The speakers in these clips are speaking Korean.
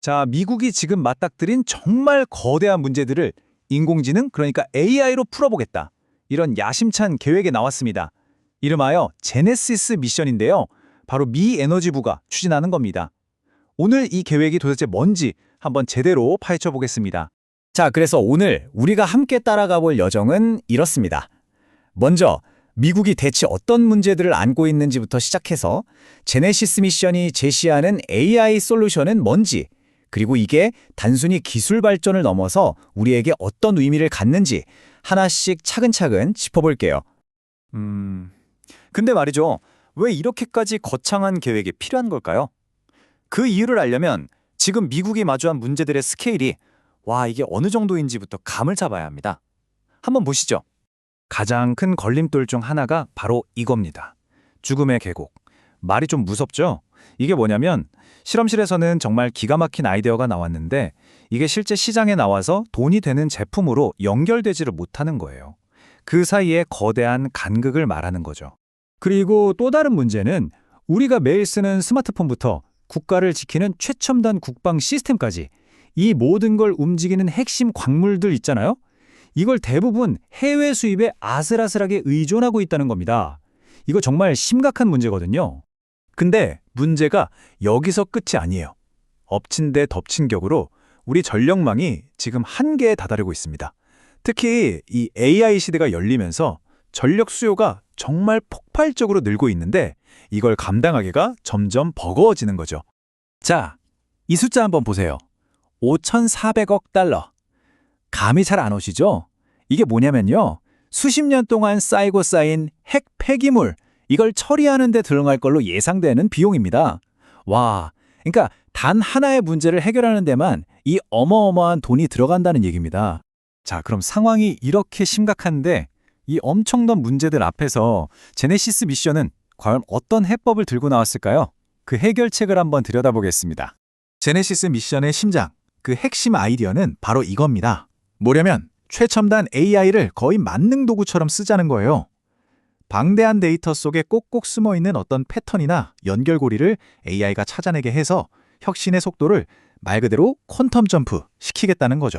자, 미국이 지금 맞닥뜨린 정말 거대한 문제들을 인공지능, 그러니까 AI로 풀어보겠다. 이런 야심찬 계획에 나왔습니다. 이름하여 제네시스 미션인데요. 바로 미 에너지부가 추진하는 겁니다. 오늘 이 계획이 도대체 뭔지 한번 제대로 파헤쳐 보겠습니다. 자, 그래서 오늘 우리가 함께 따라가 볼 여정은 이렇습니다. 먼저 미국이 대체 어떤 문제들을 안고 있는지부터 시작해서 제네시스 미션이 제시하는 AI 솔루션은 뭔지, 그리고 이게 단순히 기술 발전을 넘어서 우리에게 어떤 의미를 갖는지 하나씩 차근차근 짚어볼게요. 근데 말이죠. 왜 이렇게까지 거창한 계획이 필요한 걸까요? 그 이유를 알려면 지금 미국이 마주한 문제들의 스케일이 이게 어느 정도인지부터 감을 잡아야 합니다. 한번 보시죠. 가장 큰 걸림돌 중 하나가 바로 이겁니다. 죽음의 계곡. 말이 좀 무섭죠? 이게 뭐냐면 실험실에서는 정말 기가 막힌 아이디어가 나왔는데 이게 실제 시장에 나와서 돈이 되는 제품으로 연결되지를 못하는 거예요. 그 사이에 거대한 간극을 말하는 거죠. 그리고 또 다른 문제는 우리가 매일 쓰는 스마트폰부터 국가를 지키는 최첨단 국방 시스템까지 이 모든 걸 움직이는 핵심 광물들 있잖아요? 이걸 대부분 해외 수입에 아슬아슬하게 의존하고 있다는 겁니다. 이거 정말 심각한 문제거든요. 근데 문제가 여기서 끝이 아니에요. 엎친 데 덮친 격으로 우리 전력망이 지금 한계에 다다르고 있습니다. 특히 이 AI 시대가 열리면서 전력 수요가 정말 폭발적으로 늘고 있는데 이걸 감당하기가 점점 버거워지는 거죠. 자, 이 숫자 한번 보세요. 5,400억 달러. 감이 잘 안 오시죠? 이게 뭐냐면요. 수십 년 동안 쌓이고 쌓인 핵 폐기물, 이걸 처리하는 데 들어갈 걸로 예상되는 비용입니다. 와, 그러니까 단 하나의 문제를 해결하는 데만 이 어마어마한 돈이 들어간다는 얘기입니다. 자, 그럼 상황이 이렇게 심각한데 이 엄청난 문제들 앞에서 제네시스 미션은 과연 어떤 해법을 들고 나왔을까요? 그 해결책을 한번 들여다보겠습니다. 제네시스 미션의 심장, 그 핵심 아이디어는 바로 이겁니다. 뭐냐면 최첨단 AI를 거의 만능 도구처럼 쓰자는 거예요. 방대한 데이터 속에 꼭꼭 숨어있는 어떤 패턴이나 연결고리를 AI가 찾아내게 해서 혁신의 속도를 말 그대로 퀀텀 점프 시키겠다는 거죠.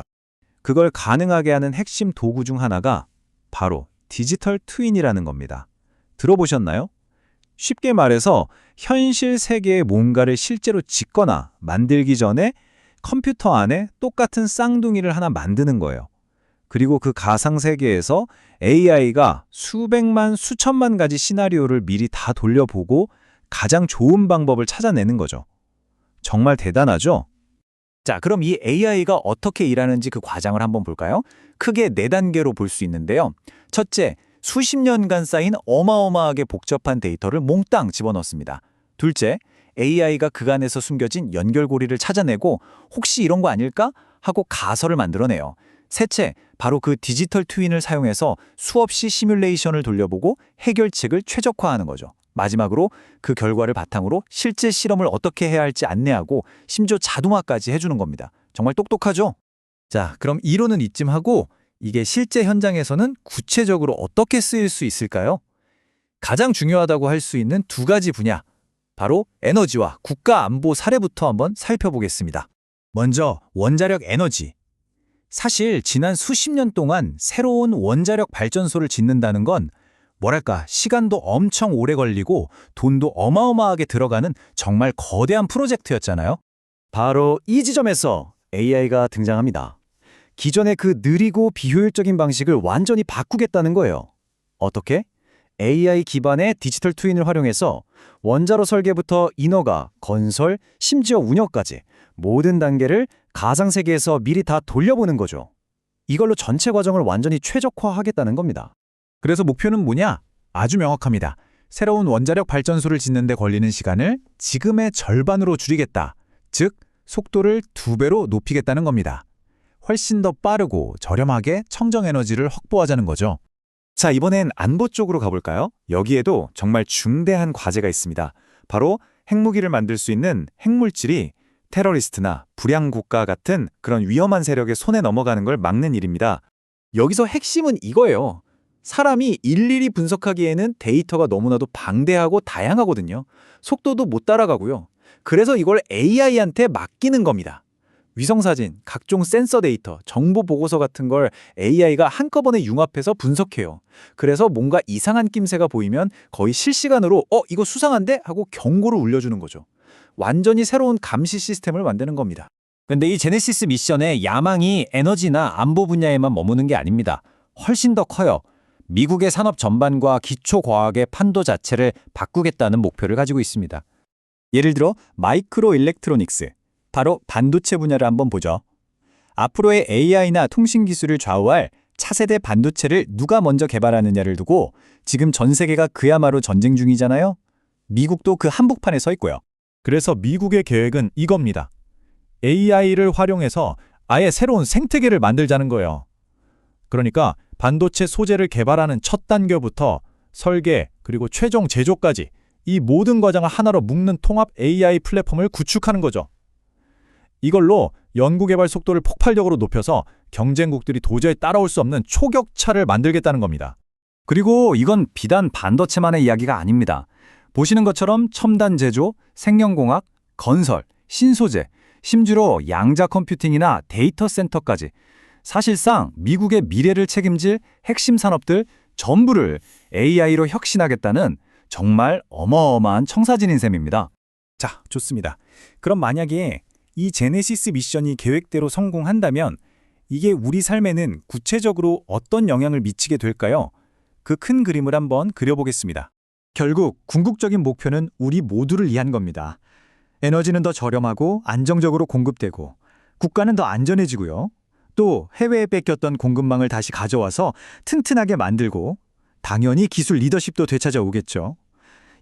그걸 가능하게 하는 핵심 도구 중 하나가 바로 디지털 트윈이라는 겁니다. 들어보셨나요? 쉽게 말해서 현실 세계의 뭔가를 실제로 짓거나 만들기 전에 컴퓨터 안에 똑같은 쌍둥이를 하나 만드는 거예요. 그리고 그 가상 세계에서 AI가 수백만, 수천만 가지 시나리오를 미리 다 돌려보고 가장 좋은 방법을 찾아내는 거죠. 정말 대단하죠? 자, 그럼 이 AI가 어떻게 일하는지 그 과정을 한번 볼까요? 크게 4단계로 볼 수 있는데요. 첫째, 수십 년간 쌓인 어마어마하게 복잡한 데이터를 몽땅 집어넣습니다. 둘째, AI가 그간에서 숨겨진 연결고리를 찾아내고 혹시 이런 거 아닐까? 하고 가설을 만들어내요. 셋째, 바로 그 디지털 트윈을 사용해서 수없이 시뮬레이션을 돌려보고 해결책을 최적화하는 거죠. 마지막으로 그 결과를 바탕으로 실제 실험을 어떻게 해야 할지 안내하고 심지어 자동화까지 해주는 겁니다. 정말 똑똑하죠? 자, 그럼 이론은 이쯤 하고 이게 실제 현장에서는 구체적으로 어떻게 쓰일 수 있을까요? 가장 중요하다고 할 수 있는 2가지 분야, 바로 에너지와 국가 안보 사례부터 한번 살펴보겠습니다. 먼저 원자력 에너지. 사실 지난 수십 년 동안 새로운 원자력 발전소를 짓는다는 건 뭐랄까 시간도 엄청 오래 걸리고 돈도 어마어마하게 들어가는 정말 거대한 프로젝트였잖아요. 바로 이 지점에서 AI가 등장합니다. 기존의 그 느리고 비효율적인 방식을 완전히 바꾸겠다는 거예요. 어떻게? AI 기반의 디지털 트윈을 활용해서 원자로 설계부터 인허가, 건설, 심지어 운영까지 모든 단계를 가상세계에서 미리 다 돌려보는 거죠. 이걸로 전체 과정을 완전히 최적화하겠다는 겁니다. 그래서 목표는 뭐냐? 아주 명확합니다. 새로운 원자력 발전소를 짓는 데 걸리는 시간을 지금의 절반으로 줄이겠다. 즉, 속도를 2배로 높이겠다는 겁니다. 훨씬 더 빠르고 저렴하게 청정에너지를 확보하자는 거죠. 자, 이번엔 안보 쪽으로 가볼까요? 여기에도 정말 중대한 과제가 있습니다. 바로 핵무기를 만들 수 있는 핵물질이 테러리스트나 불량국가 같은 그런 위험한 세력의 손에 넘어가는 걸 막는 일입니다. 여기서 핵심은 이거예요. 사람이 일일이 분석하기에는 데이터가 너무나도 방대하고 다양하거든요. 속도도 못 따라가고요. 그래서 이걸 AI한테 맡기는 겁니다. 위성사진, 각종 센서 데이터, 정보 보고서 같은 걸 AI가 한꺼번에 융합해서 분석해요. 그래서 뭔가 이상한 낌새가 보이면 거의 실시간으로 이거 수상한데? 하고 경고를 울려주는 거죠. 완전히 새로운 감시 시스템을 만드는 겁니다. 근데 이 제네시스 미션의 야망이 에너지나 안보 분야에만 머무는 게 아닙니다. 훨씬 더 커요. 미국의 산업 전반과 기초과학의 판도 자체를 바꾸겠다는 목표를 가지고 있습니다. 예를 들어 마이크로 일렉트로닉스, 바로 반도체 분야를 한번 보죠. 앞으로의 AI나 통신 기술을 좌우할 차세대 반도체를 누가 먼저 개발하느냐를 두고 지금 전 세계가 그야말로 전쟁 중이잖아요. 미국도 그 한복판에 서 있고요. 그래서 미국의 계획은 이겁니다. AI를 활용해서 아예 새로운 생태계를 만들자는 거예요. 그러니까 반도체 소재를 개발하는 첫 단계부터 설계 그리고 최종 제조까지 이 모든 과정을 하나로 묶는 통합 AI 플랫폼을 구축하는 거죠. 이걸로 연구개발 속도를 폭발적으로 높여서 경쟁국들이 도저히 따라올 수 없는 초격차를 만들겠다는 겁니다. 그리고 이건 비단 반도체만의 이야기가 아닙니다. 보시는 것처럼 첨단 제조, 생명공학, 건설, 신소재, 심지어 양자 컴퓨팅이나 데이터 센터까지 사실상 미국의 미래를 책임질 핵심 산업들 전부를 AI로 혁신하겠다는 정말 어마어마한 청사진인 셈입니다. 자, 좋습니다. 그럼 만약에 이 제네시스 미션이 계획대로 성공한다면 이게 우리 삶에는 구체적으로 어떤 영향을 미치게 될까요? 그 큰 그림을 한번 그려보겠습니다. 결국 궁극적인 목표는 우리 모두를 위한 겁니다. 에너지는 더 저렴하고 안정적으로 공급되고 국가는 더 안전해지고요. 또 해외에 뺏겼던 공급망을 다시 가져와서 튼튼하게 만들고 당연히 기술 리더십도 되찾아오겠죠.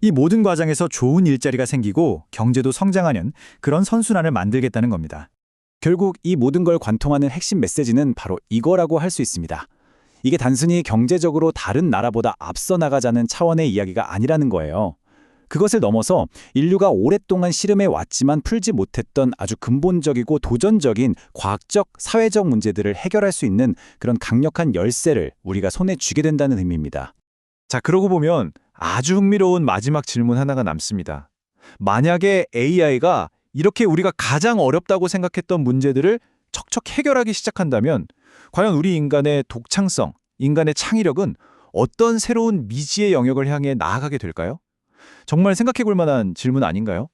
이 모든 과정에서 좋은 일자리가 생기고 경제도 성장하는 그런 선순환을 만들겠다는 겁니다. 결국 이 모든 걸 관통하는 핵심 메시지는 바로 이거라고 할 수 있습니다. 이게 단순히 경제적으로 다른 나라보다 앞서 나가자는 차원의 이야기가 아니라는 거예요. 그것을 넘어서 인류가 오랫동안 씨름해 왔지만 풀지 못했던 아주 근본적이고 도전적인 과학적, 사회적 문제들을 해결할 수 있는 그런 강력한 열쇠를 우리가 손에 쥐게 된다는 의미입니다. 자, 그러고 보면 아주 흥미로운 마지막 질문 하나가 남습니다. 만약에 AI가 이렇게 우리가 가장 어렵다고 생각했던 문제들을 척척 해결하기 시작한다면 과연 우리 인간의 독창성, 인간의 창의력은 어떤 새로운 미지의 영역을 향해 나아가게 될까요? 정말 생각해 볼 만한 질문 아닌가요?